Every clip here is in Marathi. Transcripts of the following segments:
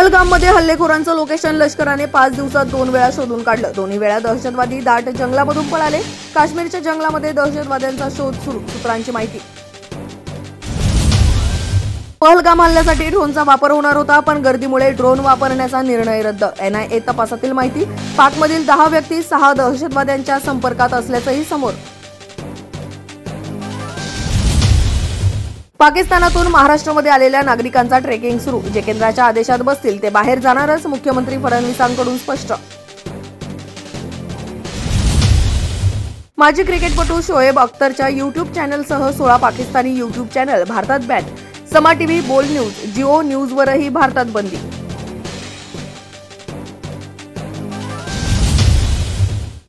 पहलगाममध्ये हल्लेखोरांचं लोकेशन लष्कराने 5 दिवसात 2 वेळा शोधून काढलं। दोन्ही वेळा दहशतवादी दाट जंगलामधून पळाले। काश्मीरच्या जंगलामध्ये दहशतवाद्यांचा शोध सुरू, सूत्रांची माहिती। पहलगाम हल्ल्यासाठी ड्रोनचा वापर होणार होता, पण गर्दीमुळे ड्रोन वापरण्याचा निर्णय रद्द। NIA तपासातील माहिती, पाकमधील 10 व्यक्ती 6 दहशतवाद्यांच्या संपर्कात असल्याचंही समोर। पाकिस्तानातून महाराष्ट्रामध्ये आलेल्या नागरिकांचा ट्रेकिंग सुरू। जे केंद्राच्या आदेशात बसतील ते बाहेर जाणारच, मुख्यमंत्री फडणवीसांकडून स्पष्ट। माजी क्रिकेटपटू शोएब अख्तरच्या YouTube चॅनलसह 16 पाकिस्तानी YouTube चॅनल भारतात ban. Samaa TV, bold news, Geo न्यूजवरही भारतात बंदी।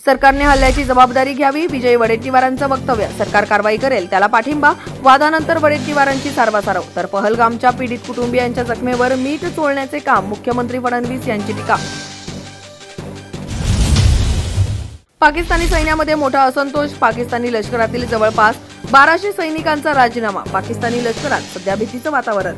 सरकारने हल्ल्याची जबाबदारी घ्यावी, विजय वडेट्टीवारांचं वक्तव्य। सरकार कारवाई करेल त्याला पाठिंबा। वादानंतर वडेट्टीवारांची सारवासारव। तर पहलगामच्या पीडित कुटुंबियांच्या जखमेवर मीठ चोळण्याचे काम, मुख्यमंत्री फडणवीस यांची टीका। पाकिस्तानी सैन्यामध्ये मोठा असंतोष। पाकिस्तानी लष्करातील जवळपास 1200 सैनिकांचा राजीनामा। पाकिस्तानी लष्करात सध्या भीतीचं वातावरण।